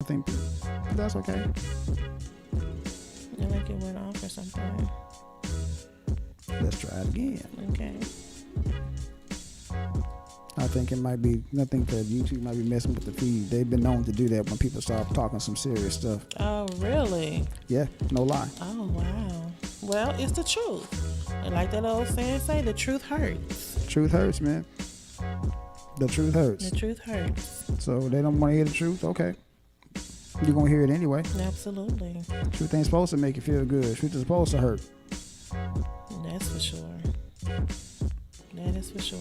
I think that's okay. Yeah, like it went off or something. Let's try it again. Okay. I think it might be. I think that YouTube might be messing with the feed. They've been known to do that when people start talking some serious stuff. Oh, really? Yeah, no lie. Oh, wow. Well, it's the truth. And like that old saying say, the truth hurts. Truth hurts, man. The truth hurts. The truth hurts. So they don't want to hear the truth. Okay, you're gonna hear it anyway. Absolutely. Truth ain't supposed to make you feel good. Truth is supposed to hurt. That's for sure. That is for sure.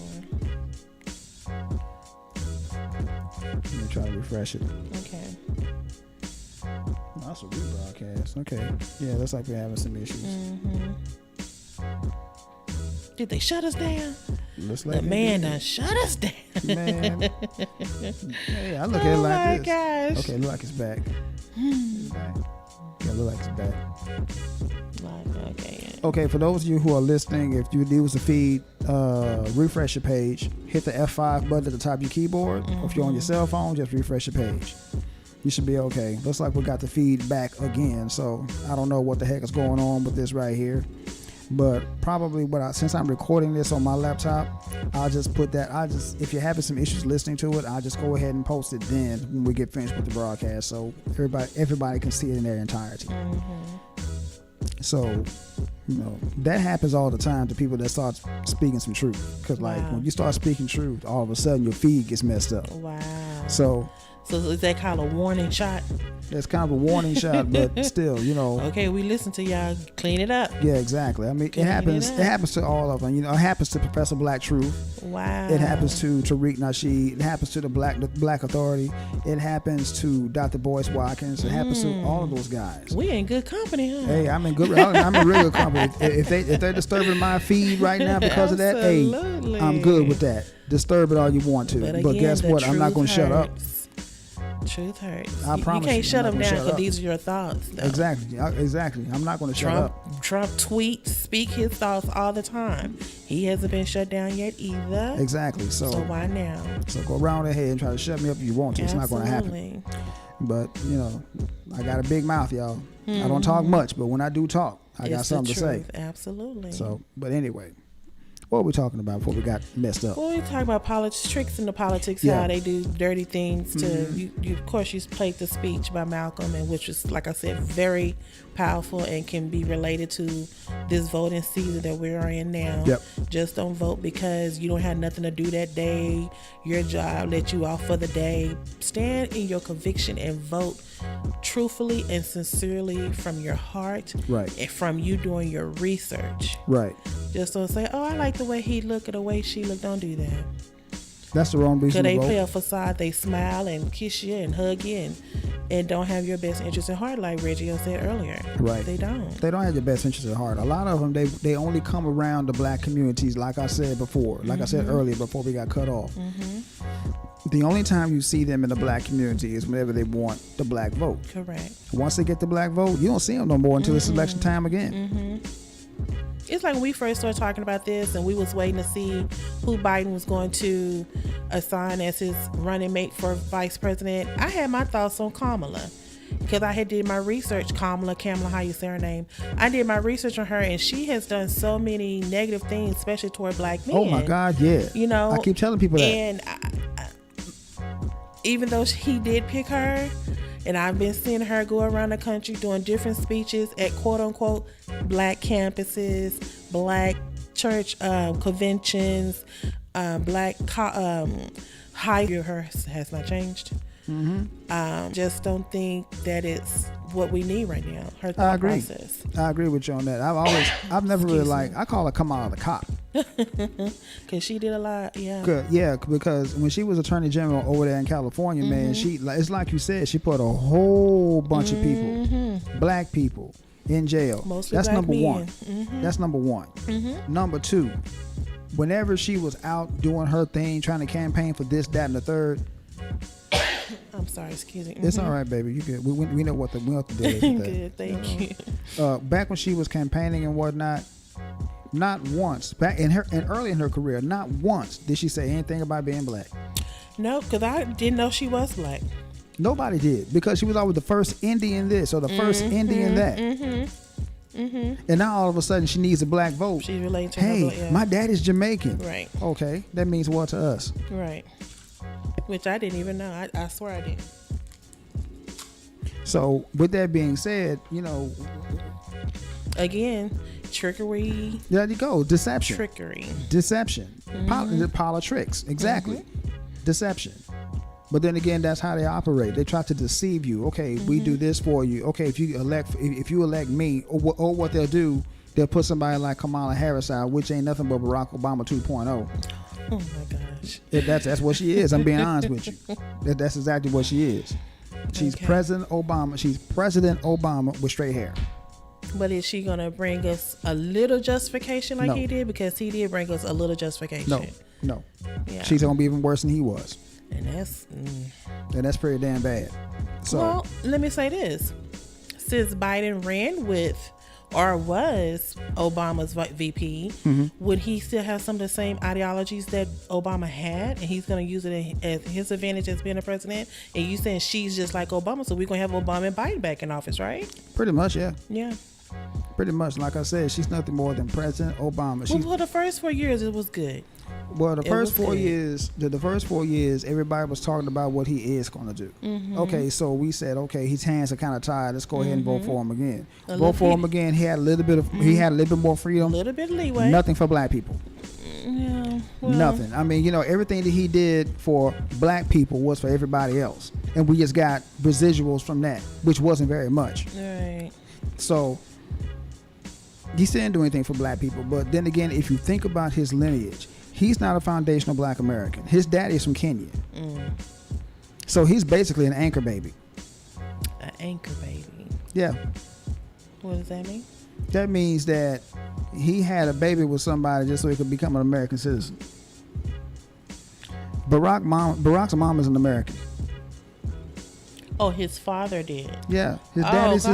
Let me try to refresh it. Okay. That's a rebroadcast. Okay. Yeah, looks like we're having some issues. Mm-hmm. Did they shut us down? Looks like The man done shut us down. Man. Hey, I look at it like this. Gosh. Okay, look like it's back. It's back. Yeah, look like it's back. Okay. Okay, for those of you who are listening, if you use the feed, refresh your page. Hit the F5 button at the top of your keyboard. Or if you're on your cell phone, just refresh your page. You should be okay. Looks like we got the feed back again. So I don't know what the heck is going on with this right here. But probably since I'm recording this on my laptop, I'll just put that. If you're having some issues listening to it, I'll just go ahead and post it then when we get finished with the broadcast, so everybody can see it in their entirety. So, that happens all the time to people that start speaking some truth. Because when you start speaking truth, all of a sudden your feed gets messed up. Wow. So is that kind of a warning shot? It's kind of a warning shot, but still, Okay, we listen to y'all. Clean it up. Yeah, exactly. I mean, it happens. It happens to all of them. It happens to Professor Black Truth. Wow. It happens to Tariq Nasheed. It happens to the Black Authority. It happens to Dr. Boyce Watkins. It happens to all of those guys. We in good company, huh? Hey, I'm in real good company. If they're disturbing my feed right now because of that, hey, I'm good with that. Disturb it all you want to, but guess what? I'm not going to shut up. Truth hurts. I promise you can't shut them down because these are your thoughts. Though. Exactly. I'm not going to shut up. Trump tweets, speak his thoughts all the time. He hasn't been shut down yet either. Exactly. So why now? So go around ahead and try to shut me up if you want to. It's not going to happen. But I got a big mouth, y'all. I don't talk much, but when I do talk, I got something to say. Absolutely. So, but anyway. What were we talking about before we got messed up? Well, we talk about tricks in the politics, how they do dirty things to you. Of course, you played the speech by Malcolm, and which was, like I said, very powerful and can be related to this voting season that we're in now. Yep. Just don't vote because you don't have nothing to do that day. Your job let you off for the day. Stand in your conviction and vote truthfully and sincerely from your heart. Right. And from you doing your research. Right. Just don't say, I like the way he looked or the way she looked. Don't do that. That's the wrong reason to vote. Because they play a facade. They smile and kiss you and hug you and don't have your best interest at heart, like Reggie said earlier. Right. They don't. They don't have your best interest at heart. A lot of them, they only come around the black communities, like I said before, like I said earlier before we got cut off. The only time you see them in the black community is whenever they want the black vote. Correct. Once they get the black vote, you don't see them no more until it's election time again. It's like when we first started talking about this and we was waiting to see who Biden was going to assign as his running mate for vice president. I had my thoughts on Kamala because I had did my research. Kamala, how you say her name. I did my research on her and she has done so many negative things, especially toward black men. Oh my God, yeah. I keep telling people that. And even though he did pick her, and I've been seeing her go around the country doing different speeches at quote unquote black campuses, black church conventions, black her has not changed. Just don't think that it's what we need right now. Her thought process. I agree with you on that. I've never really I call her Kamala the cop. Cause she did a lot, yeah, because when she was Attorney General over there in California, man, it's like you said, she put a whole bunch of people, black people, in jail. Mostly That's black number men. one. That's number one. Number two, whenever she was out doing her thing, trying to campaign for this, that, and the third. I'm sorry, excuse me. It's all right, baby. You good? We know what the deal is with that. Good, thank you. Back when she was campaigning and whatnot, not once early in her career, not once did she say anything about being black. No, because I didn't know she was black. Nobody did, because she was always the first Indian this or the first Indian that. And now all of a sudden she needs a black vote. She's related to hey, her vote, yeah. my daddy's Jamaican. Right. Okay, that means what to us? Right. Which I didn't even know. I swear I didn't. So with that being said, again, trickery. There you go. Deception. Deception. ThePoliTRICKS. Exactly. Deception. But then again, that's how they operate. They try to deceive you. Okay, we do this for you. Okay, if you elect me, or what they'll do, they'll put somebody like Kamala Harris out, which ain't nothing but Barack Obama 2.0. Oh my gosh. That's what she is. I'm being honest with you. That's exactly what she is. She's President Obama. She's President Obama with straight hair. But is she gonna bring us a little justification like he did? Because he did bring us a little justification. No. Yeah. She's gonna be even worse than he was. And that's pretty damn bad. So, well, let me say this: since Biden ran with or was Obama's VP, would he still have some of the same ideologies that Obama had, and he's going to use it as his advantage as being a president? And you saying she's just like Obama, so we're going to have Obama and Biden back in office, right? Pretty much, yeah. Yeah. Pretty much. Like I said, she's nothing more than President Obama. Well, for the first 4 years, it was good. Well, the first 4 years, everybody was talking about what he is going to do. Okay, so we said, okay, his hands are kind of tied. Let's go ahead and vote for him again. Vote for him again. He had a little bit of, he had a little bit more freedom. A little bit of leeway. Nothing for black people. Yeah. Well, nothing. I mean, everything that he did for black people was for everybody else, and we just got residuals from that, which wasn't very much. Right. So he didn't do anything for black people. But then again, if you think about his lineage, he's not a foundational black American. His daddy is from Kenya. So he's basically an anchor baby. An anchor baby? Yeah. What does that mean? That means that he had a baby with somebody just so he could become an American citizen. Barack's mom is an American. Oh, his father did. Yeah, his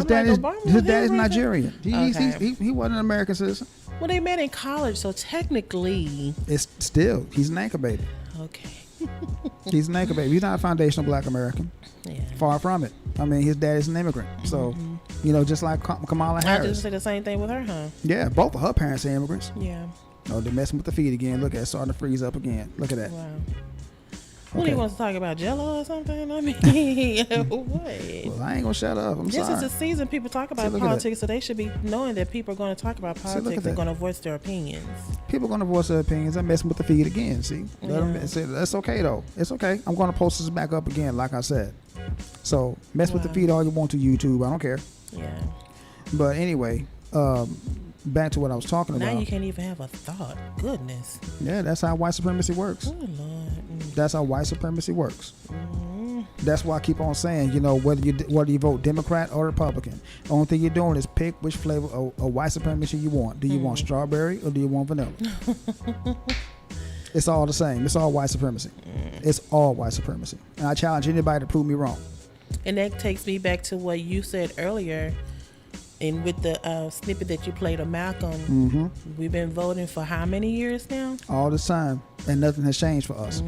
daddy's Nigerian. He wasn't an American citizen. Well, they met in college, so technically, he's an anchor baby. Okay. He's an anchor baby. He's not a foundational black American. Yeah. Far from it. I mean, his dad is an immigrant. So, just like Kamala Harris. I just say the same thing with her, huh? Yeah, both of her parents are immigrants. Yeah. Oh, they're messing with the feet again. Look at it, starting to freeze up again. Look at that. Wow. What do you want to talk about, Jello or something? I mean, what? Well, I ain't gonna shut up. This is the season people talk about politics, so they should be knowing that people are going to talk about politics and going to voice their opinions. People are going to voice their opinions. I'm messing with the feed again. See, that's okay though. It's okay. I'm going to post this back up again, like I said. So mess with the feed all you want to YouTube. I don't care. Yeah. But anyway, back to what I was talking about. Now you can't even have a thought. Goodness. Yeah, that's how white supremacy works. Oh, Lord. That's how white supremacy works. That's why I keep on saying, whether you vote Democrat or Republican, the only thing you're doing is pick which flavor of white supremacy you want. Do you want strawberry or do you want vanilla? It's all the same. It's all white supremacy. It's all white supremacy. And I challenge anybody to prove me wrong. And that takes me back to what you said earlier. And with the snippet that you played of Malcolm, we've been voting for how many years now? All this time, and nothing has changed for us.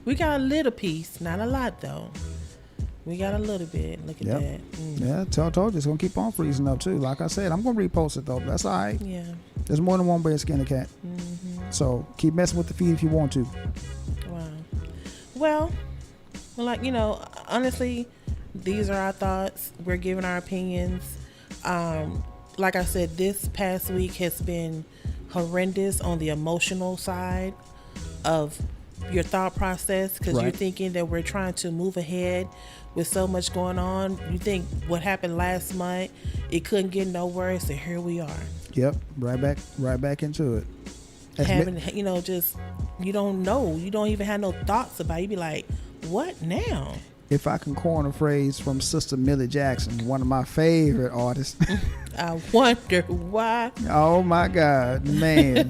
We got a little piece, not a lot though. We got a little bit. Look at that. Yeah, told you it's gonna keep on freezing up too. Like I said, I'm gonna repost it though. That's all right. Yeah. There's more than one way to skin a cat. So keep messing with the feed if you want to. Wow. Well, honestly, these are our thoughts. We're giving our opinions. Like I said, this past week has been horrendous on the emotional side of your thought process, because you're thinking that we're trying to move ahead with so much going on. You think what happened last month, it couldn't get no worse, and here we are. Yep, right back into it. Just you don't know. You don't even have no thoughts about it. You be like, what now? If I can coin a phrase from Sister Millie Jackson, one of my favorite artists. I wonder why. Oh my God, man.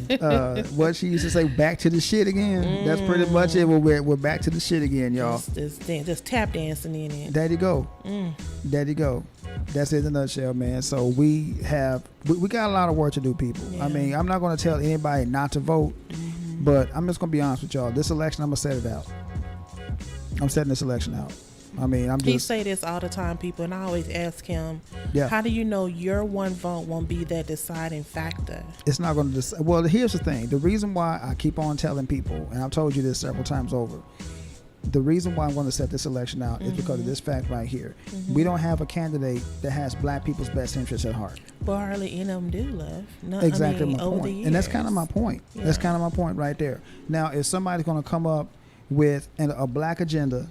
What she used to say, back to the shit again. That's pretty much it. We're back to the shit again, y'all. Just tap dancing in it. There you go. There you go. That's it in a nutshell, man. So we got a lot of work to do, people. Yeah. I mean, I'm not going to tell anybody not to vote, but I'm just going to be honest with y'all. This election, I'm going to set it out. I'm setting this election out. I mean, He say this all the time, people, and I always ask him, how do you know your one vote won't be that deciding factor? It's not going to decide. Well, here's the thing. The reason why I keep on telling people, and I've told you this several times over, the reason why I'm going to set this election out is because of this fact right here. We don't have a candidate that has black people's best interests at heart. But hardly any of them do, love. No, Exactly my over the point. years. And that's kind of my point. Yeah. That's kind of my point right there. Now, if somebody's going to come up with a black agenda,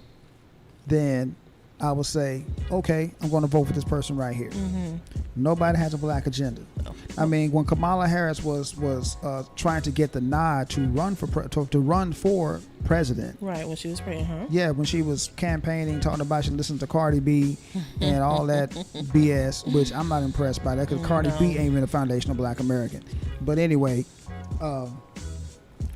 then I would say, okay, I'm going to vote for this person right here. Nobody has a black agenda. I mean, when Kamala Harris was trying to get the nod to run for president. Right, when she was pregnant, Yeah, when she was campaigning, talking about she listened to Cardi B and all that BS, which I'm not impressed by that because Cardi B ain't even a foundational black American. But anyway,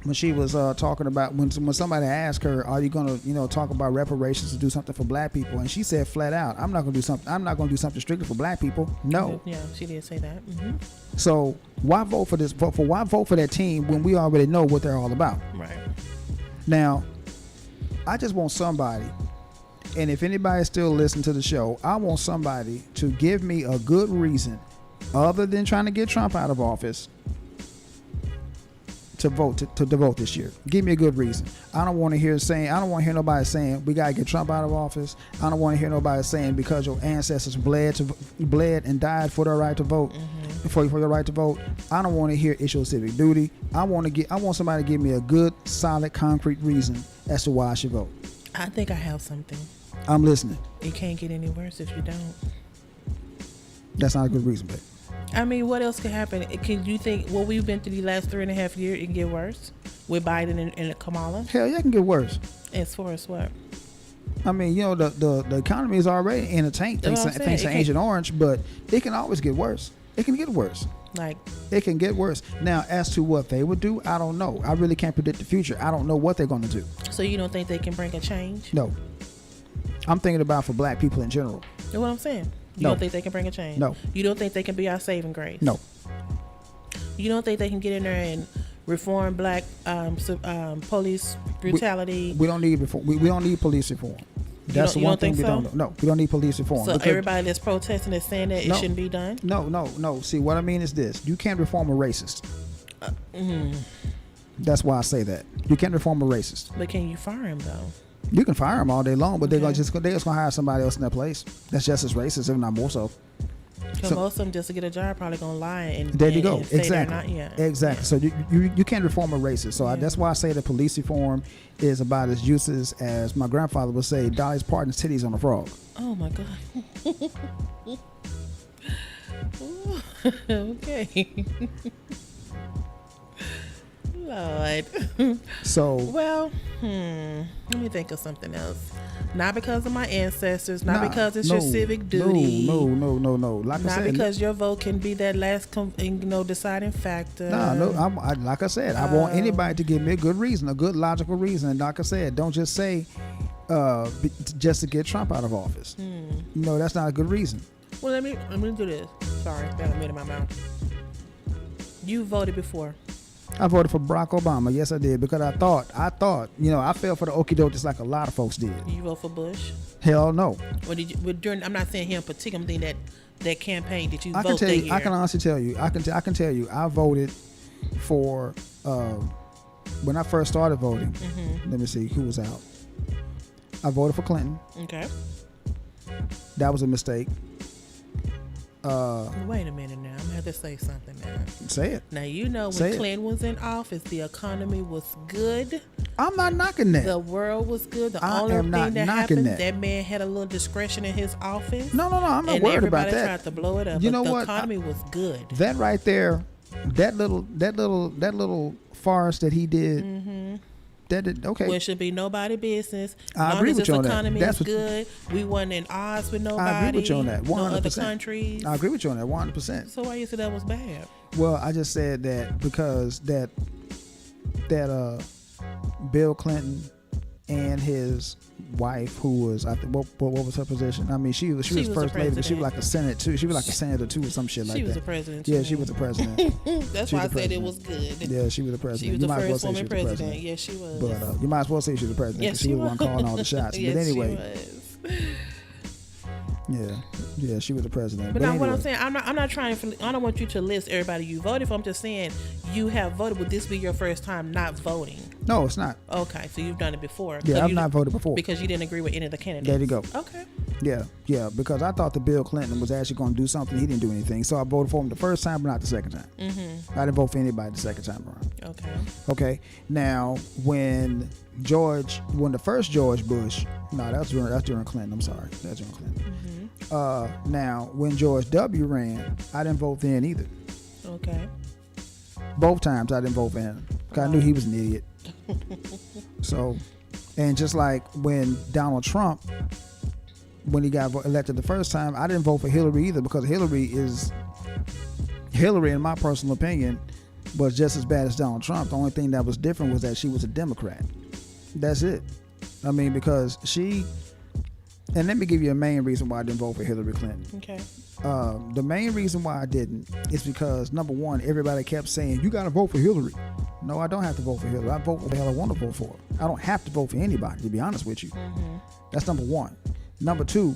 when she was talking about when somebody asked her, "Are you gonna talk about reparations to do something for black people?" and she said flat out, "I'm not gonna do something. I'm not gonna do something strictly for black people." No. Yeah, she did say that. So why vote for this? Why vote for that team when we already know what they're all about? Right. Now, I just want somebody, and if anybody's still listening to the show, I want somebody to give me a good reason, other than trying to get Trump out of office, to vote to vote this year. Give me a good reason. I don't want to hear nobody saying we gotta get Trump out of office. I don't want to hear nobody saying because your ancestors bled and died for their right to vote, for your right to vote. I don't want to hear it's your civic duty. I want somebody to give me a good, solid, concrete reason as to why I should vote. I think I have something. I'm listening. It can't get any worse if you don't. That's not a good reason, babe. I mean, what else could happen? Can you think what we've been through the last 3.5 years, it can get worse with Biden and Kamala? Hell yeah, it can get worse. As far as what? I mean, the economy is already in a tank thanks to Agent Orange, but it can always get worse. It can get worse. Like, it can get worse. Now, as to what they would do, I don't know. I really can't predict the future. I don't know what they're going to do. So you don't think they can bring a change? No. I'm thinking about for black people in general. You know what I'm saying? You No. don't think they can bring a change? No. You don't think they can be our saving grace? No. You don't think they can get in there and reform black police brutality? We don't need reform. We don't need police reform. That's the one thing we don't know. No, we don't need police reform. So everybody that's protesting is saying that it shouldn't be done? No. See, what I mean is this. You can't reform a racist. That's why I say that. You can't reform a racist. But can you fire him, though? You can fire them all day long, but they're just gonna hire somebody else in their place. That's just as racist, if not more so. Because most of them, just to get a job, probably gonna lie and there you go. And say Exactly. they're not, Exactly. Yeah. So you can't reform a racist. So that's why I say that police reform is about as useless as my grandfather would say, Dolly's Parton's titties on a frog. Oh my God. Okay. Lord. So well, let me think of something else. Not because of my ancestors, not because it's your civic duty. No. Like not I said, because your vote can be that last deciding factor. Like I said, I want anybody to give me a good reason, a good logical reason. And like I said, don't just say just to get Trump out of office. No, that's not a good reason. Well, let me do this. Sorry, got a minute in my mouth. You voted before. I voted for Barack Obama. Yes, I did, because I thought, I fell for the okie doke just like a lot of folks did. Did you vote for Bush? Hell no. Or did you? I'm not saying him in particular. I'm saying that campaign. Did you vote that year? I can honestly tell you. I can tell you. I voted for when I first started voting. Let me see who was out. I voted for Clinton. Okay. That was a mistake. Wait a minute now. I'm gonna have to say something now. Say it. Now when Clinton was in office, the economy was good. I'm not knocking that. The world was good. The only thing that happened, that man had a little discretion in his office. No. I'm not worried about that. Everybody tried to blow it up. You know what? The economy was good. That right there, that little farce that he did. Okay. Well, it should be nobody's business. I agree with you on that. Economy is good. We weren't in odds with nobody. I agree with you on that. 100%. No other countries. I agree with you on that. 100%. So why you said that was bad? Well, I just said that because that Bill Clinton and his wife, who was, I think, what was her position? I mean, she was first lady, but she was like a senate too. She was like a senator too, or some shit like that. She was the president. Yeah, she was the president. That's why I said it was good. Yeah, she was the president. She was you the might first as well woman say she was president. the president. Yes, she was. But you might as well say she was the president because she was the one calling all the shots. Yes, but anyway, she was. yeah, she was the president. But now anyway. what I'm saying, I'm not trying to. I don't want you to list everybody you voted for. I'm just saying you have voted. Would this be your first time not voting? No, it's not. Okay, so you've done it before. Yeah, so I've not voted before because you didn't agree with any of the candidates. There you go. Okay. Yeah, because I thought that Bill Clinton was actually going to do something. He didn't do anything, so I voted for him the first time, but not the second time. Mm-hmm. I didn't vote for anybody the second time around. Okay. Now when the first George Bush, no, that's during Clinton. I'm sorry, that's during Clinton. Mm-hmm. Now when George W. ran, I didn't vote then either. Okay. Both times I didn't vote for him because I knew he was an idiot. So, and just like when Donald Trump, when he got elected the first time, I didn't vote for Hillary either because Hillary, in my personal opinion, was just as bad as Donald Trump. The only thing that was different was that she was a Democrat. That's it. I mean, because and let me give you a main reason why I didn't vote for Hillary Clinton. Okay. The main reason why I didn't is because, number one, everybody kept saying, you got to vote for Hillary. No, I don't have to vote for Hillary. I vote for the hell I want to vote for. I don't have to vote for anybody, to be honest with you. Mm-hmm. That's number one. Number two,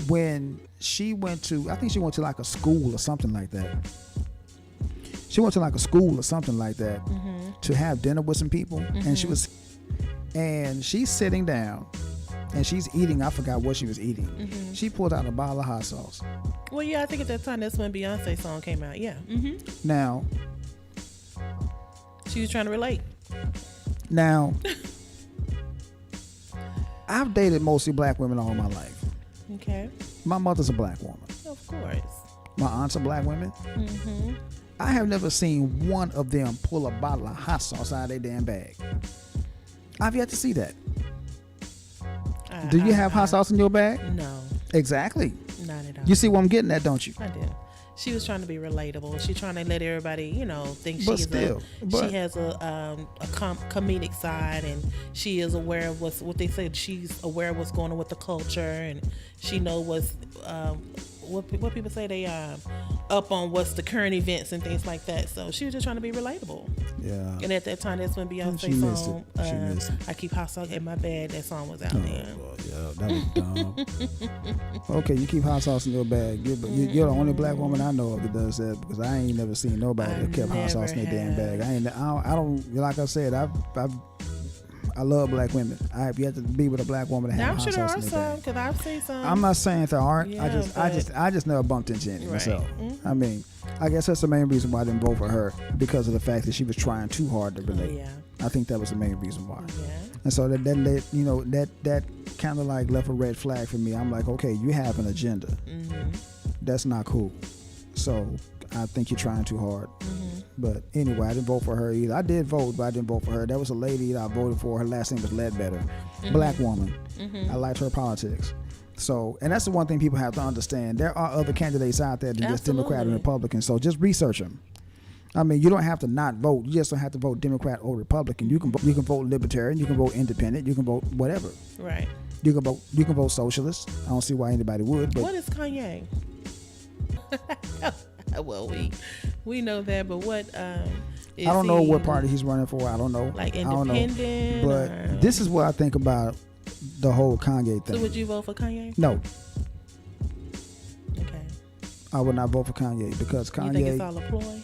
when she went to, I think she went to like a school or something like that. She went to like a school or something like that to have dinner with some people. And she's sitting down and she's eating, I forgot what she was eating. Mm-hmm. She pulled out a bottle of hot sauce. Well, yeah, I think at that time that's when Beyonce's song came out. Yeah. Mm-hmm. Now, she was trying to relate. Now, I've dated mostly black women all my life. Okay. My mother's a black woman. Of course. My aunts are black women. Mm-hmm. I have never seen one of them pull a bottle of hot sauce out of their damn bag. I've yet to see that. Do you have hot sauce in your bag? No. Exactly. Not at all. You see what I'm getting at, don't you? I do. She was trying to be relatable. She's trying to let everybody, think she has a comedic side, and she is aware of what they said. She's aware of what's going on with the culture, and she knows what people say they up on what's the current events and things like that. So she was just trying to be relatable. Yeah. And at that time, that's when Beyonce's song, I Keep Hot Sauce in My Bag, that song was out there. Well, yeah, that was dumb. Okay, you keep hot sauce in your bag. You're the only black woman I know of that does that, because I ain't never seen nobody that kept hot sauce in their damn bag. I don't, like I said, I love black women. I have yet to be with a black woman that has hot sauce in their bag. I'm sure there are some, because I've seen some. I'm not saying there aren't. Yeah, I just never bumped into any myself. Mm-hmm. I mean, I guess that's the main reason why I didn't vote for her, because of the fact that she was trying too hard to relate. Yeah. I think that was the main reason why. Yeah. And so that kind of like left a red flag for me. I'm like, okay, you have an agenda. Mm-hmm. That's not cool. So I think you're trying too hard. Mm-hmm. But anyway, I didn't vote for her either. I did vote, but I didn't vote for her. There was a lady that I voted for. Her last name was Ledbetter. Mm-hmm. Black woman. Mm-hmm. I liked her politics. So, and that's the one thing people have to understand. There are other candidates out there than just Democrat and Republican. So just research them. I mean, you don't have to not vote. You just don't have to vote Democrat or Republican. You can vote Libertarian. You can vote Independent. You can vote whatever. Right. You can vote Socialist. I don't see why anybody would. But what is Kanye? Well, we know that, but what? I don't know what party he's running for. I don't know. Like independent. I don't know. But this is what I think about the whole Kanye thing. So would you vote for Kanye? No. Okay. I would not vote for Kanye because Kanye. You think it's all a ploy?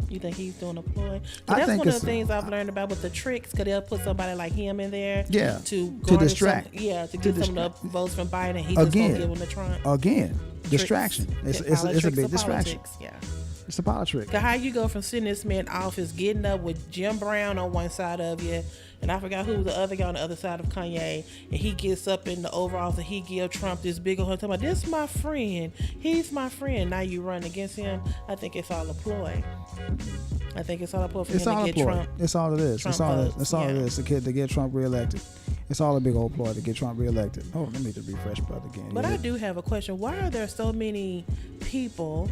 You think he's doing a ploy? I that's one of the things I've learned about with the tricks, because they'll put somebody like him in there to distract. to get some of the votes from Biden. He's just going to give them to Trump. Again, distraction. It's a big distraction. Yeah. It's a politrick. How you go from sitting in this man's office, getting up with Jim Brown on one side of you, and I forgot who the other guy on the other side of Kanye, and he gets up in the overalls and he give Trump this big old talking about, this is my friend, he's my friend. Now you run against him. I think it's all a ploy. I think it's all a ploy for him to get Trump. It's all it is. It's all it is. To get Trump reelected. It's all a big old ploy to get Trump reelected. Oh, let me just refresh button again. But I do have a question. Why are there so many people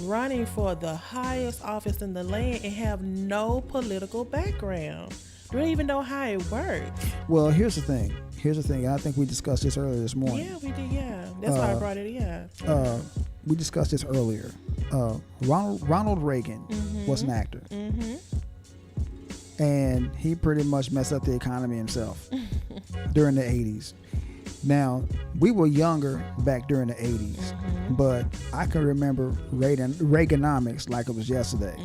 running for the highest office in the land and have no political background? Do they even know how it works? Well, here's the thing. And I think we discussed this earlier this morning. Yeah, we did. Yeah, that's why I brought it. Yeah. We discussed this earlier. Ronald Reagan was an actor, and he pretty much messed up the economy himself during the 80s. Now, we were younger back during the 80s, but I can remember Reaganomics like it was yesterday.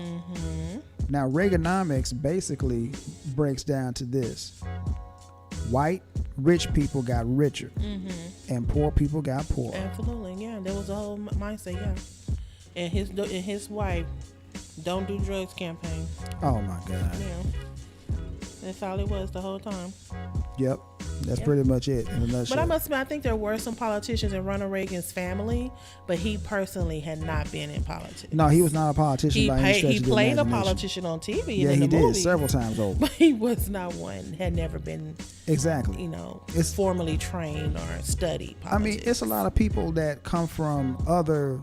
Now, Reaganomics basically breaks down to this. White, rich people got richer, and poor people got poorer. Absolutely, yeah. There was a whole mindset, yeah. And his wife, don't do drugs campaign. Oh, my God. Yeah. That's all it was the whole time. Yep. That's pretty much it in a nutshell. But I must admit, I think there were some politicians in Ronald Reagan's family, but he personally had not been in politics. No, he was not a politician by any stretch of the He played a imagination. politician on TV Yeah, and in he the did movies, several times over. but he was not one, had never been, Exactly. It's formally trained or studied politics. I mean, it's a lot of people that come from other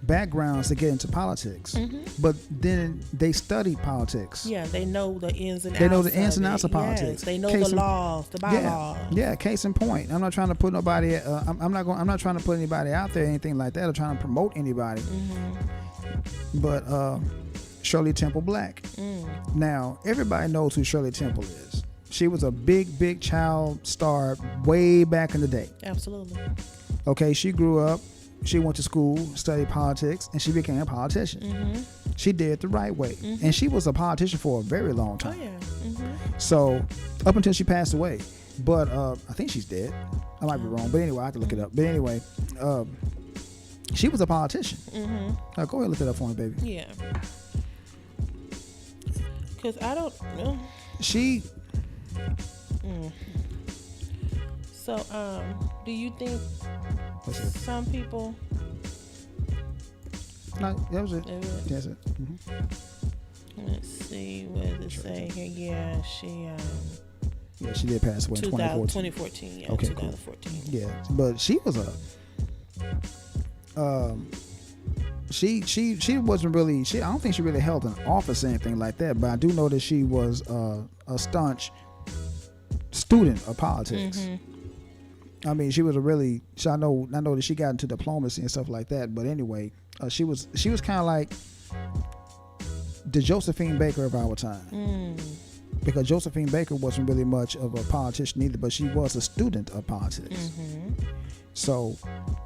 backgrounds to get into politics, but then they study politics. Yeah, they know the ins and outs. They know the ins and outs of politics. Yes, they know the laws, the bylaws. Yeah, case in point. I'm not trying to put nobody. I'm not trying to put anybody out there, or anything like that, or trying to promote anybody. But Shirley Temple Black. Now, everybody knows who Shirley Temple is. She was a big child star way back in the day. Absolutely. Okay, she grew up. She went to school, studied politics, and she became a politician. She did it the right way. And she was a politician for a very long time. Oh, yeah. So, up until she passed away. But I think she's dead. I might be wrong. But anyway, I have to look it up. But anyway, she was a politician. Go ahead and look it up for me, baby. Yeah. Because I don't know. She... So, do you think some people... No, that was it. That's it. Let's see, what does it say here? Yeah, she did pass away in 2014. Yeah, okay, 2014. Cool. Yeah, but she was she wasn't really, I don't think she really held an office or anything like that, but I do know that she was a staunch student of politics. I mean, she was I know that she got into diplomacy and stuff like that, but anyway, she was kind of like the Josephine Baker of our time. Because Josephine Baker wasn't really much of a politician either, but she was a student of politics. So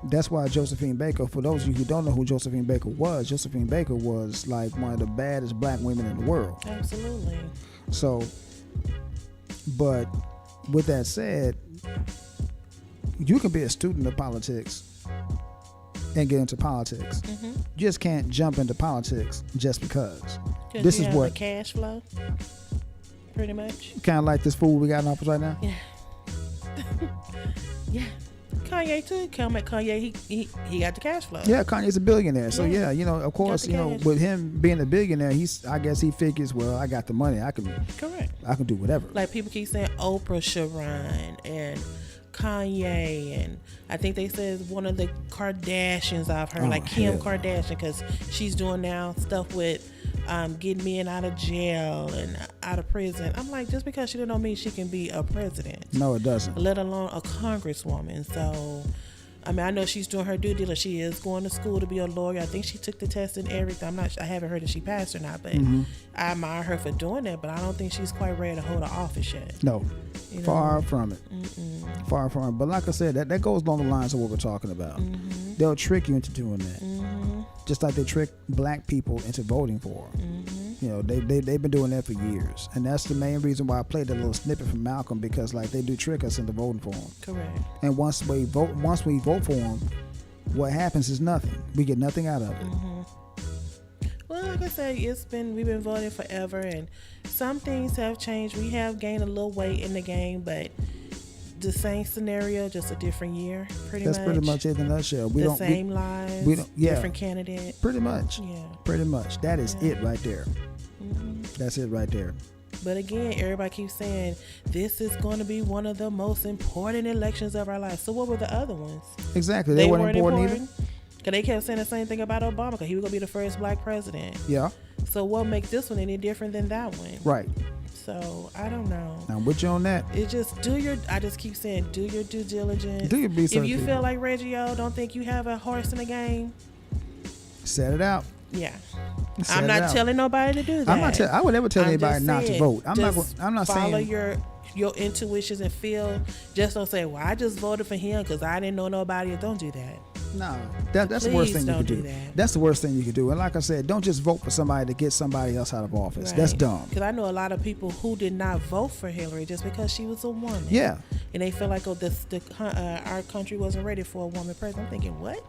that's why Josephine Baker, for those of you who don't know who Josephine Baker was like one of the baddest black women in the world. Absolutely. So, but with that said, you can be a student of politics and get into politics. You just can't jump into politics just because. This is what the cash flow, pretty much. Kind of like this fool we got in office right now. Yeah. Yeah. Kanye too. Kanye, he got the cash flow. Yeah, Kanye's a billionaire. So yeah, of course, with him being a billionaire, I guess he figures, well, I got the money. I can do whatever. Like people keep saying Oprah should run and Kanye, and I think they said one of the Kardashians I've heard, like Kim Kardashian, because she's doing now stuff with getting men out of jail and out of prison. I'm like, just because she don't mean she can be a president. No, it doesn't. Let alone a congresswoman. So, I mean, I know she's doing her due diligence. She is going to school to be a lawyer. I think she took the test and everything. I haven't heard if she passed or not, but I admire her for doing that. But I don't think she's quite ready to hold an office yet. No, far from it. Far from it. But like I said, that goes along the lines of what we're talking about. They'll trick you into doing that, just like they trick black people into voting for them. They've been doing that for years, and that's the main reason why I played that little snippet from Malcolm, because like they do trick us into voting for them. Correct. And once we vote for them, what happens is nothing. We get nothing out of it. Well, like I said, we've been voting forever, and some things have changed. We have gained a little weight in the game, but the same scenario, just a different year, That's pretty much it in a nutshell. Same lives, different candidate. Pretty much. Yeah. Pretty much. That is it right there. That's it right there. But again, everybody keeps saying this is going to be one of the most important elections of our lives. So what were the other ones? Exactly. They weren't important either. Because they kept saying the same thing about Obama, because he was going to be the first black president. Yeah. So what makes this one any different than that one? Right. So I don't know. I'm with you on that. It just I just keep saying, do your due diligence. Do your research. If you feel like Reggio don't think you have a horse in the game, set it out. Yeah. Set I'm it not out. telling nobody to do that. I would never tell I'm anybody just not to saying, vote. I'm not follow saying your intuitions and feel. Just don't say, well, I just voted for him because I didn't know nobody. Don't do that. No, that's the worst thing you could do. That's the worst thing you could do. And like I said, don't just vote for somebody to get somebody else out of office. Right. That's dumb. Because I know a lot of people who did not vote for Hillary just because she was a woman. Yeah. And they feel like, oh, our country wasn't ready for a woman president. I'm thinking, what?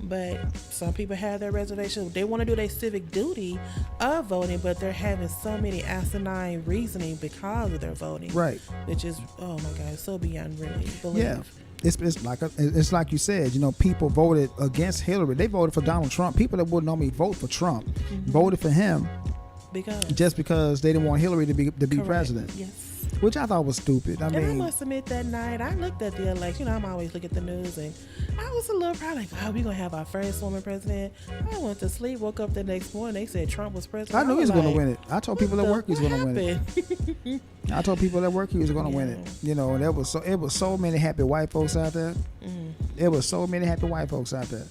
But some people have their reservations. They want to do their civic duty of voting, but they're having so many asinine reasoning because of their voting. Right. Which is, oh my God, so beyond really belief. Yeah. It's like you said, people voted against Hillary. They voted for Donald Trump. People that wouldn't normally vote for Trump voted for him because they didn't want Hillary to be president. Yes. Which I thought was stupid. I must admit that night I looked at the election. I'm always looking at the news, and I was a little proud, like, oh, we're going to have our first woman president. I went to sleep, woke up the next morning, they said Trump was president. I knew he was going to win it. I told people at work he was going to win it. I told people at work he was going to win it. And it was so many happy white folks out there. It was so many happy white folks out there.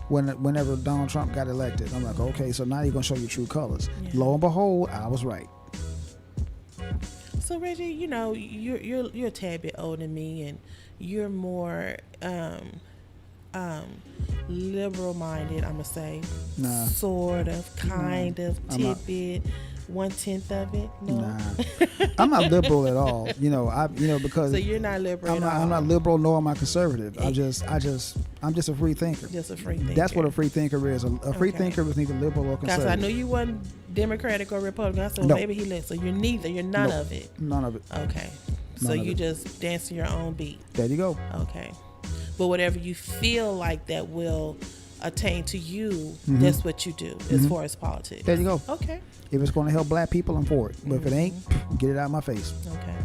Whenever Donald Trump got elected, I'm like, okay, so now you're going to show your true colors. Yeah. Lo and behold, I was right. So Reggie, you're a tad bit older than me, and you're more liberal minded. I'm gonna say, sort of, kind of, tidbit, 1/10 of it. No. Nah, I'm not liberal at all. Because so you're not liberal. I'm not liberal, nor am I conservative. I'm just a free thinker. Just a free thinker. That's what a free thinker is. A free thinker is neither liberal or conservative. I know you wasn't Democratic or Republican. I said, no. Maybe he lives. So you're neither. You're none of it. None of it. Okay. So you just dance to your own beat. There you go. Okay. But whatever you feel like that will attain to you, that's what you do as far as politics. There you go. Okay. If it's going to help black people, I'm for it. But if it ain't, get it out of my face. Okay.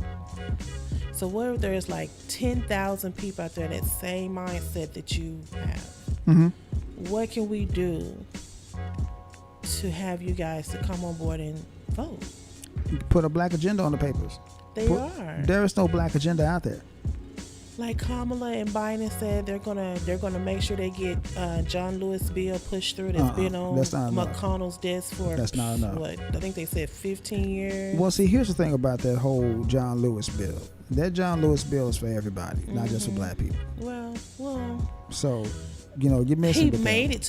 So what if there's like 10,000 people out there that same mindset that you have? What can we do to have you guys to come on board and vote? Put a black agenda on the papers. There is no black agenda out there. Like Kamala and Biden said, they're gonna make sure they get John Lewis bill pushed through that's been on McConnell's desk for that's not enough. What I think they said 15 years. Well, see, here's the thing about that whole John Lewis bill. That John Lewis bill is for everybody, not just for black people. Well. So, you're missing.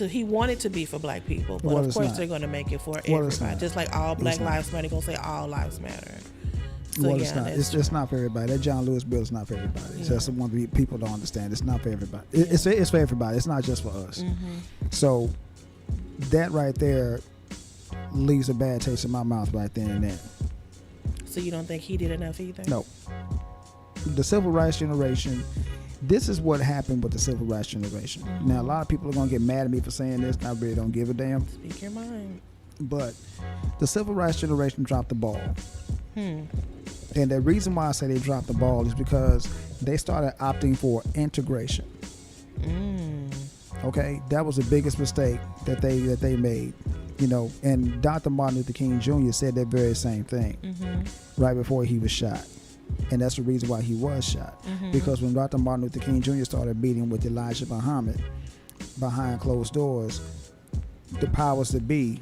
He wanted to be for black people, but of course they're gonna make it for everybody. Just like all Black Lives Matter, gonna say all lives matter. So well, it's not. It's not for everybody. That John Lewis bill is not for everybody. Yeah. That's the one people don't understand. It's not for everybody. It's for everybody. It's not just for us. So that right there leaves a bad taste in my mouth right then and there. So you don't think he did enough either? No. The civil rights generation. This is what happened with the civil rights generation. Now a lot of people are gonna get mad at me for saying this, and I really don't give a damn. Speak your mind. But the civil rights generation dropped the ball. And the reason why I say they dropped the ball is because they started opting for integration. Okay, that was the biggest mistake that they made. And Dr. Martin Luther King Jr. said that very same thing right before he was shot. And that's the reason why he was shot. Because when Dr. Martin Luther King Jr. started meeting with Elijah Muhammad behind closed doors, the powers that be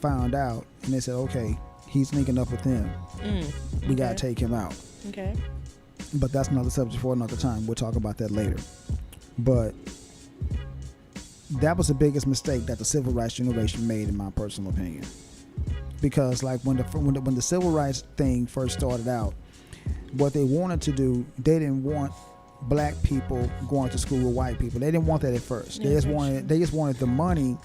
found out, and they said, okay, he's linking up with them. We got to take him out. Okay. But that's another subject for another time. We'll talk about that later. But that was the biggest mistake that the civil rights generation made, in my personal opinion. Because like when the civil rights thing first started out, what they wanted to do, they didn't want black people going to school with white people. They didn't want that at first. They just wanted the money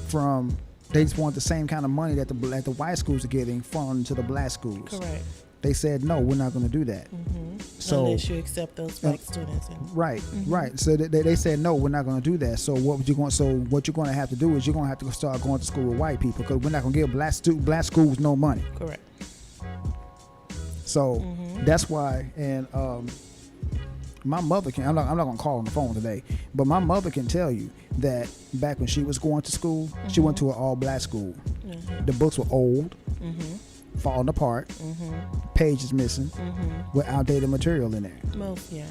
from. They just want the same kind of money that the white schools are getting from to the black schools. Correct. They said, no, we're not going to do that. So unless you accept those black students. Right. So they said, no, we're not going to do that. So what you're going to have to do is you're going to have to start going to school with white people, because we're not going to give black schools no money. Correct. So that's why, and my mother I'm not going to call on the phone today, but my mother can tell you that back when she was going to school, she went to an all black school. The books were old. falling apart, pages missing, with outdated material in there. Yeah.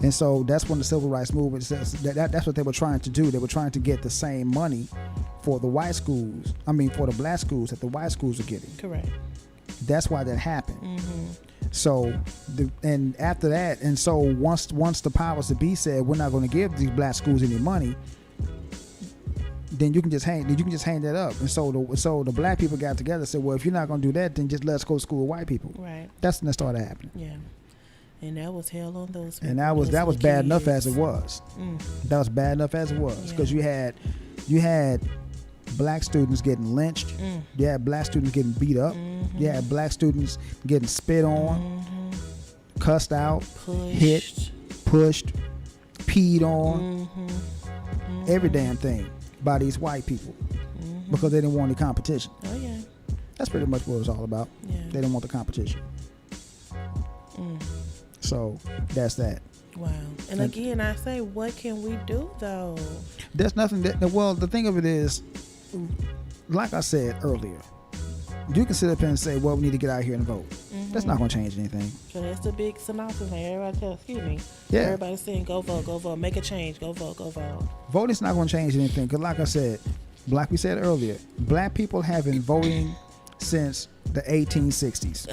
And so that's when the civil rights movement says that's what they were trying to do. They were trying to get the same money for the white schools. I mean, for the black schools that the white schools are getting. Correct. That's why that happened. So, and after that, and so once the powers that be said we're not going to give these black schools any money, then you can just hang that up. And so the black people got together and said, well, if you're not going to do that, then just let's go to school with white people. Right. That's when that started happening. Yeah. And that was hell on those people. And that was bad enough as it was. That was bad enough as it was, because you had black students getting lynched. You had black students getting beat up. You had black students getting spit on, cussed out, hit, pushed, peed on, every damn thing by these white people because they didn't want any competition. Oh yeah. That's pretty much what it was all about. Yeah. They didn't want the competition. So that's that. Wow. And again, I say, what can we do though? There's nothing well, the thing of it is, like I said earlier, you can sit up here and say, well, we need to get out here and vote. That's not going to change anything. So that's the big synopsis. Like everybody tells, Yeah. Everybody's saying, go vote, make a change, go vote. Voting's not going to change anything, because like I said, like we said earlier, black people have been voting since the 1860s.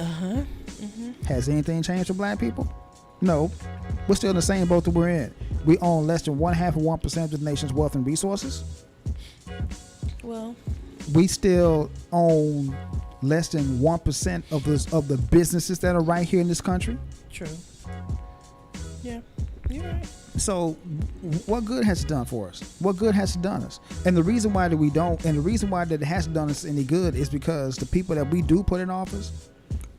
Has anything changed for black people? No. We're still in the same boat that we're in. We own less than 0.5% of the nation's wealth and resources. Well, we still own less than 1% of the businesses that are right here in this country. True. Yeah, you're right. So what good has it done for us? What good has it done us? And the reason why that we don't, and the reason why that it hasn't done us any good, is because the people that we do put in office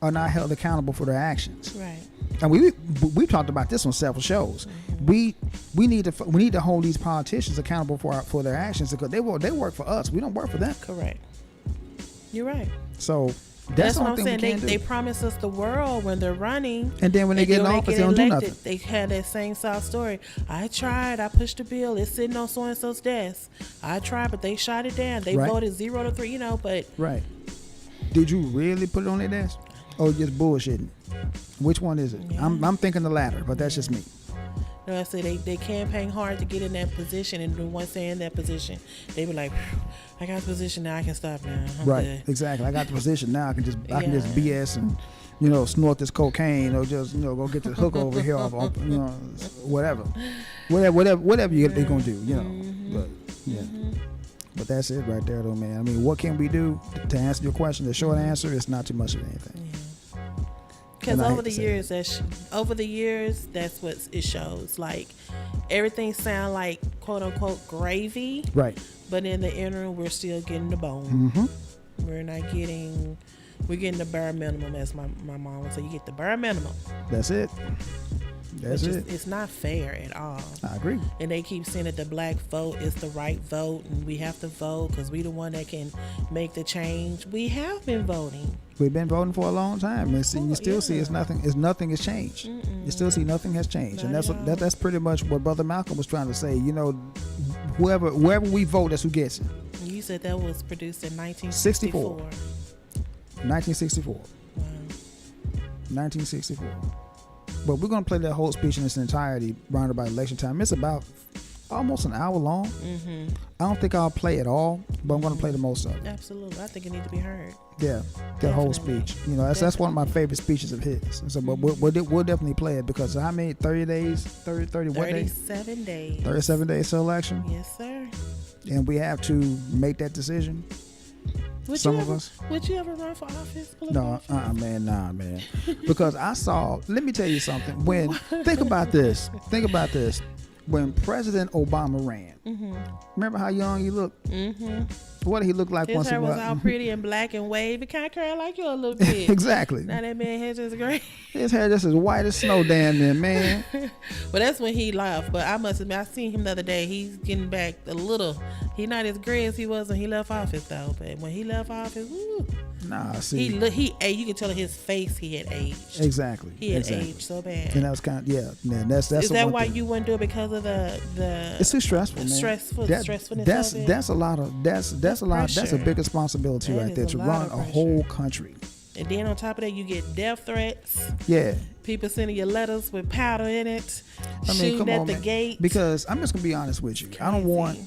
are not held accountable for their actions. Right. And we talked about this on several shows. We need to hold these politicians accountable for their actions, because they work for us. We don't work for them. Correct. You're right. So that's what I'm saying. They promise us the world when they're running, and then when they get in office, they don't do nothing. They had that same South story. I tried. I pushed the bill. It's sitting on so and so's desk. I tried, but they shot it down. They voted 0-3. But right. Did you really put it on their desk, or just bullshitting? Which one is it? Yeah. I'm thinking the latter, but that's just me. No, I say they campaign hard to get in that position, and once they're in that position, they be like, I got the position now, I can stop now. I'm right, good. Exactly. I got the position now. I can just BS and snort this cocaine, or just go get the hook over here off whatever they're gonna do. But that's it right there, though, man. I mean, what can we do to answer your question? The short answer is not too much of anything. Yeah. Because over the years, that's what it shows. Like, everything sound like quote unquote gravy, right? But in the interim, we're still getting the bone. We're getting the bare minimum, as my mom would say. You get the bare minimum. That's it. It's not fair at all. I agree. And they keep saying that the black vote is the right vote, and we have to vote because we the one that can make the change. We have been voting. We've been voting for a long time, and you still see nothing has changed. You still see nothing has changed, and that's pretty much what Brother Malcolm was trying to say. Wherever we vote, that's who gets it. You said that was produced in 1964. 1964. Wow. 1964. But we're going to play that whole speech in its entirety round about election time. It's about almost an hour long. I don't think I'll play it all, but I'm going to play the most of it. Absolutely. I think it needs to be heard. Yeah, that whole speech. That's one of my favorite speeches of his. So, but we'll definitely play it, because how many 30 days? 30 what days? 37 days. 37 days to election? Yes, sir. And we have to make that decision. Would you ever run for office? No, man. Because let me tell you something. Think about this. When President Obama ran, remember how young he looked? What did he look like? His hair was all pretty and black and wavy, kind of curly like you a little bit. Exactly. Now that man hair just great. His hair just as white as snow down there, man. But that's when he left. But I must admit, I seen him the other day. He's getting back a little. He's not as gray as he was when he left office, though. But when he left office, woo. Nah, see. You could tell in his face he had aged. Exactly. He had aged so bad. And that was kind of, man, that's Is that why you wouldn't do it, because of the It's too stressful, man. Stressfulness of it. That's a lot. That's a big responsibility That right is there a to lot run of a pressure. whole country. And then on top of that, you get death threats. Yeah. People sending you letters with powder in it. I mean, shooting come at on, the man. gate. Because I'm just gonna be honest with you. It's I don't want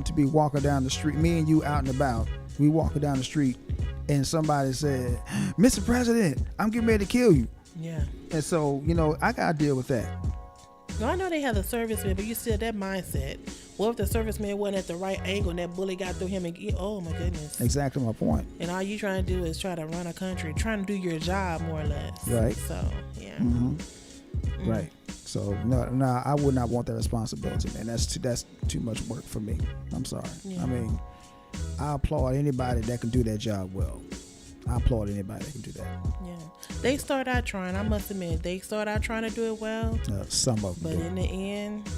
to be walking down the street. Me and you out and about. We walking down the street, and somebody said, "Mr. President, I'm getting ready to kill you." Yeah. And so, you know, I gotta deal with that. No, I know they have the serviceman, but you still that mindset. What if the serviceman wasn't at the right angle and that bullet got through him and oh my goodness. Exactly my point. And all you trying to do is try to run a country, trying to do your job more or less. Right. So yeah. Mm-hmm. Right. So no, I would not want that responsibility, man. That's too much work for me. I'm sorry. Yeah. I mean, I applaud anybody that can do that job well. I applaud anybody that can do that. Yeah. They start out trying. I must admit, they start out trying to do it well. Some of them. But in the end,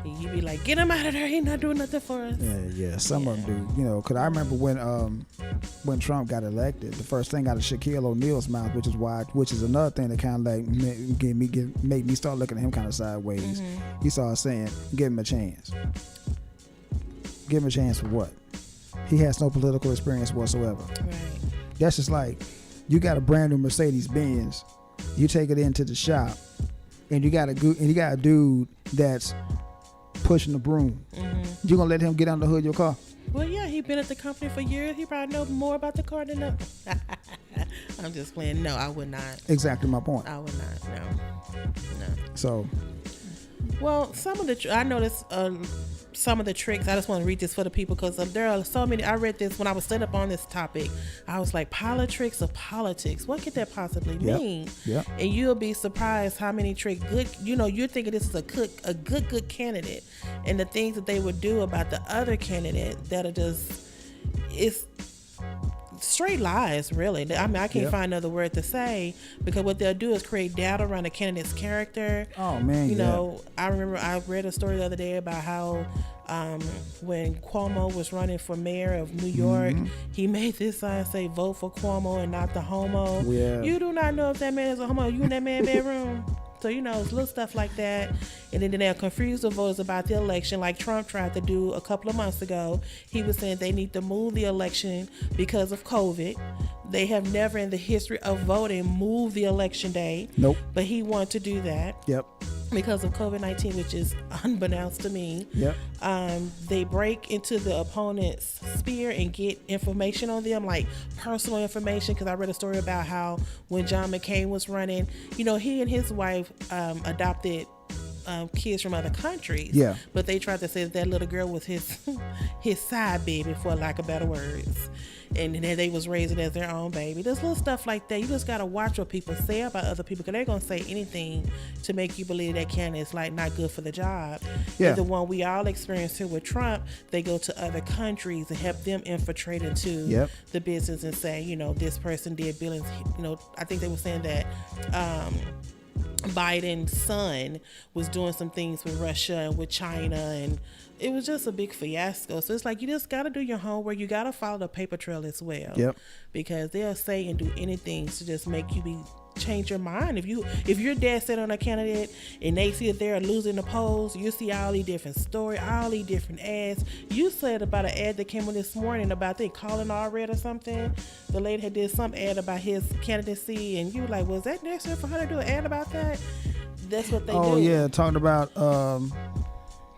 you be like, get him out of there. He's not doing nothing for us. Yeah. Some of them do. You know, because I remember when Trump got elected, the first thing out of Shaquille O'Neal's mouth, which is another thing that kind of like made me start looking at him kind of sideways. Mm-hmm. He started saying, "Give him a chance." Give him a chance for what? He has no political experience whatsoever. Right. That's just like, you got a brand new Mercedes Benz, you take it into the shop, and you got a dude that's pushing the broom. Mm-hmm. You gonna let him get under the hood of your car? Well, yeah, he been at the company for years. He probably knows more about the car than us. I'm just playing. No, I would not. Exactly my point. I would not. No. So, well, I noticed some of the tricks. I just want to read this for the people because there are so many. I read this when I was set up on this topic. I was like, politricks of politics. What could that possibly mean? Yep. And you'll be surprised how many tricks. Good, you're thinking this is a good candidate, and the things that they would do about the other candidate that are just it's straight lies, really. I mean, I can't find another word to say because what they'll do is create doubt around the candidate's character. Oh man, you know, I remember I read a story the other day about how when Cuomo was running for mayor of New York, he made this sign say "Vote for Cuomo and not the homo." Yeah. You do not know if that man is a homo. You in that man's bedroom. So, it's little stuff like that. And then they'll confuse the voters about the election like Trump tried to do a couple of months ago. He was saying they need to move the election because of COVID. They have never in the history of voting moved the election day. Nope. But he wanted to do that. Yep. Because of COVID-19, which is unbeknownst to me. Yep. They break into the opponent's sphere and get information on them, like personal information. Because I read a story about how when John McCain was running, he and his wife adopted kids from other countries. Yeah. But they tried to say that little girl was his side baby, for lack of better words. And then they was raising as their own baby. There's little stuff like that. You just got to watch what people say about other people because they're going to say anything to make you believe that candidate's like not good for the job. Yeah. And the one we all experienced here with Trump, they go to other countries and help them infiltrate into the business and say, this person did billions. I think they were saying that Biden's son was doing some things with Russia and with China, and it was just a big fiasco. So it's like you just got to do your homework. You got to follow the paper trail as well. Yep. Because they'll say and do anything to just make you change your mind. If you're dead set on a candidate and they see that they're losing the polls, you see all these different stories, all these different ads. You said about an ad that came on this morning about they calling all red or something. The lady had did some ad about his candidacy, and you were like, was that necessary for her to do an ad about that? That's what they do. Oh yeah, talking about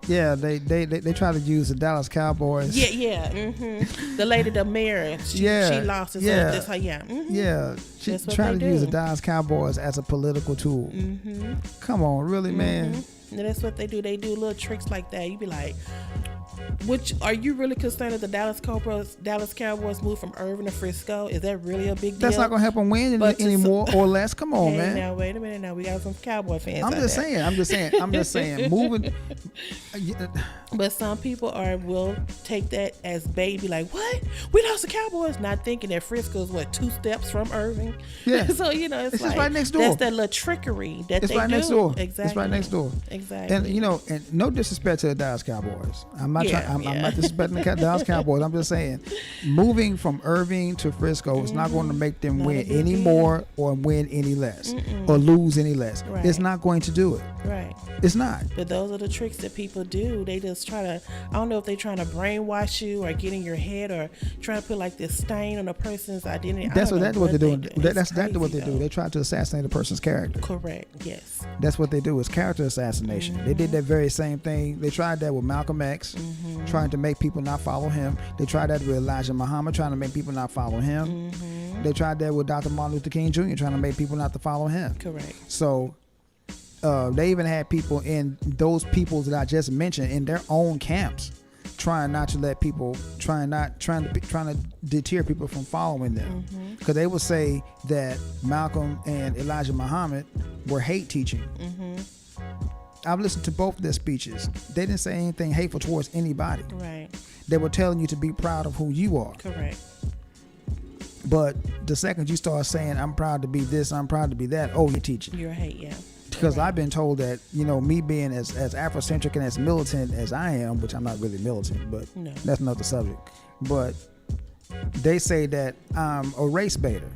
they try to use the Dallas Cowboys. Yeah. Mm-hmm. The lady, the mayor, she lost it. Yeah. So that's how, mm-hmm. Yeah, she's trying to use the Dallas Cowboys as a political tool. Mm-hmm. Come on, really, man? And that's what they do. They do little tricks like that. You be like, which are you really concerned that the Dallas Cowboys moved from Irving to Frisco? Is that really a big deal? That's not gonna help them win any more or less. Come on, man. Now wait a minute. Now we got some Cowboy fans. I'm just saying. Moving. But some people will take that as baby, like, what? We lost the Cowboys, not thinking that Frisco's 2 steps from Irving. Yeah. So it's like, just right next door. That's that little trickery that it's they right do. Next door. Exactly. It's right next door. Exactly. And and no disrespect to the Dallas Cowboys. I'm not I'm not disrespecting the Dallas Cowboys. I'm just saying, moving from Irving to Frisco is not going to make them win any more or win any less or lose any less. Right. It's not going to do it. Right. It's not. But those are the tricks that people do. They just try to, I don't know if they're trying to brainwash you or get in your head or try to put like this stain on a person's identity. That's what they're doing. That's exactly what they do. They try to assassinate a person's character. Correct. Yes. That's what they do. It's character assassination. They did that very same thing. They tried that with Malcolm X, trying to make people not follow him. They tried that with Elijah Muhammad, trying to make people not follow him. They tried that with Dr. Martin Luther King Jr., trying to make people not to follow him. Correct. So they even had people in those people that I just mentioned in their own camps, trying not to let people, trying to deter people from following them, because they would say that Malcolm and Elijah Muhammad were hate teaching. I've listened to both of their speeches. They didn't say anything hateful towards anybody. Right. They were telling you to be proud of who you are. Correct. But the second you start saying, I'm proud to be this, I'm proud to be that, oh, you're teaching. You're hate, yeah. Because I've been told that, me being as Afrocentric and as militant as I am, which I'm not really militant, but that's another subject. But they say that I'm a race baiter.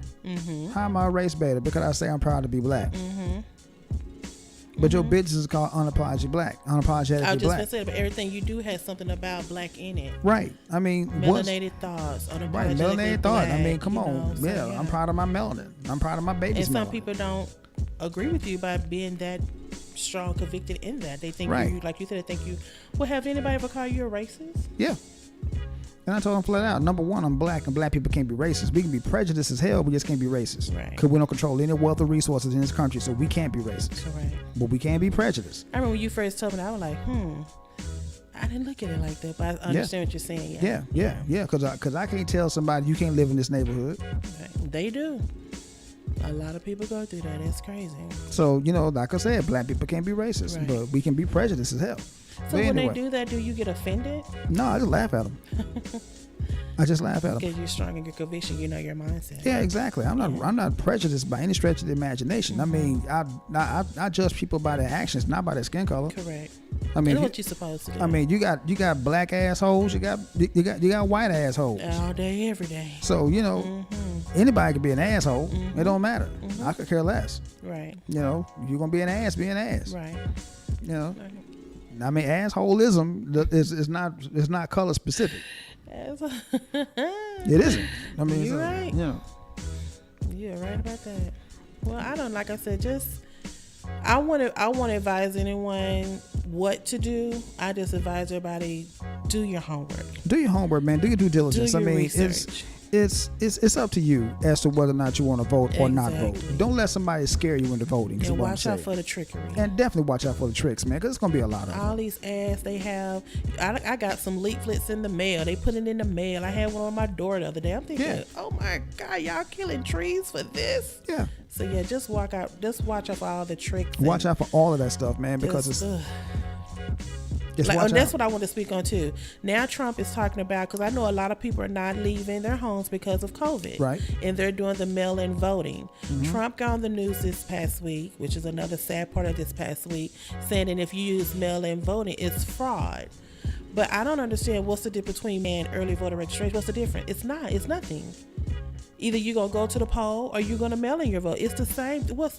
How am I a race baiter? Because I say I'm proud to be black. But your business is called Unapologetically Black. Unapologetically I was just Black. going to say, but everything you do has something about black in it. Right. I mean, Melanated thoughts. Right, melanated thought. I mean, come on. So, yeah, I'm proud of my melanin. I'm proud of my baby's And some melanin. people don't agree with you by being that strong convicted in that. They think you, like you said, they think you, well, have anybody ever called you a racist? Yeah. And I told them flat out, number one, I'm black, and black people can't be racist. We can be prejudiced as hell, we just can't be racist. Right. Because we don't control any wealth or resources in this country, so we can't be racist. Correct. But we can't be prejudiced. I remember when you first told me that, I was like, I didn't look at it like that, but I understand what you're saying. Yeah. Because I can't tell somebody you can't live in this neighborhood. Right. They do. A lot of people go through that. It's crazy. So, like I said, black people can't be racist, Right. but we can be prejudiced as hell. So when they do that, do you get offended? No, I just laugh at them. I just laugh at them. Because you're strong in your conviction, you know your mindset. Yeah, exactly. I'm not prejudiced by any stretch of the imagination. I mean, I judge people by their actions, not by their skin color. Correct. I mean, that's what you're supposed to do. I mean, you got black assholes, you got white assholes. All day, every day. So anybody can be an asshole. It don't matter. I could care less. Right. You're gonna be an ass, be an ass. Right. I mean, assholism is not color specific. It isn't. I mean, you're right. You're right about that. Well, I don't, like I said, I want to advise anyone what to do. I just advise everybody, do your homework. Do your homework, man. Do your due diligence. Do your I mean, research. It's up to you as to whether or not you want to vote or not vote. Exactly. Don't let somebody scare you into voting. And watch out for the trickery. And definitely watch out for the tricks, man, because it's gonna be a lot of them. All these ads they have. I got some leaflets in the mail. They put it in the mail. I had one on my door the other day. I'm thinking, oh my God, y'all killing trees for this? Yeah. So yeah, just watch out for all the tricks. Watch out for all of that stuff, man, because that's what I want to speak on too. Now Trump is talking about, because I know a lot of people are not leaving their homes because of COVID, right? And they're doing the mail-in voting. Trump got on the news this past week, which is another sad part of this past week, saying that if you use mail-in voting, it's fraud. But I don't understand what's the difference between early voter registration. What's the difference? It's not. It's nothing. Either you're going to go to the poll or you're going to mail in your vote. It's the same. But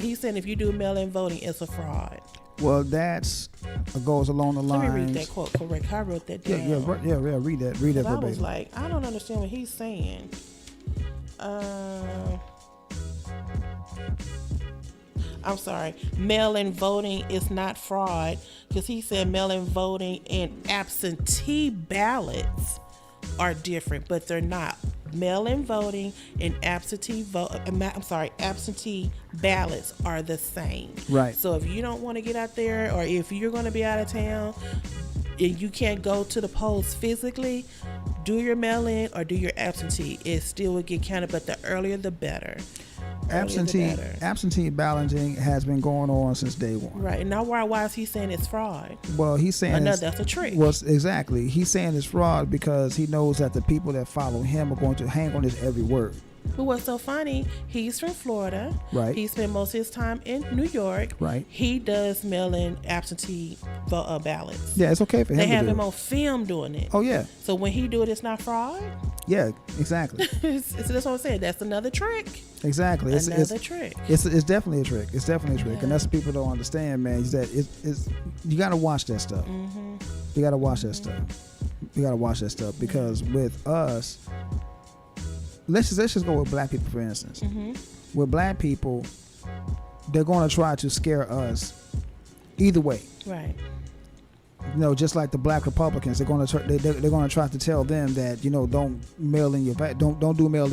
he's saying if you do mail-in voting, it's a fraud. Well, that goes along the lines. Let me read that quote correct. I wrote that down. Yeah. Read that verbatim. I was like, I don't understand what he's saying. I'm sorry. Mail-in voting is not fraud, because he said mail-in voting and absentee ballots are different, but they're not. Mail-in voting and absentee ballots are the same. Right. So if you don't want to get out there, or if you're going to be out of town and you can't go to the polls physically, do your mail-in or do your absentee. It still will get counted, but the earlier the better. Absentee balloting has been going on since day one. Right. And now why is he saying it's fraud? Well, he's saying that's a trick. Well, exactly. He's saying it's fraud because he knows that the people that follow him are going to hang on his every word. But what's so funny, he's from Florida. Right. He spent most of his time in New York. Right. He does mail in absentee ballots. Yeah, it's okay for him They to have do him it. on film doing it. Oh, yeah. So when he do it, it's not fraud. Yeah, exactly. That's what I'm saying. That's another trick. Exactly. Another trick. It's definitely a trick. It's definitely a trick. Yeah. And that's what people don't understand, man, is that it's you got to watch that stuff. Mm-hmm. You got to watch that stuff. You got to watch that stuff because with us, let's just go with black people, for instance. Mm-hmm. With black people, they're going to try to scare us either way. Right. You know, just like the black Republicans, they're going to try to tell them that, you know, don't mail in your don't do mail in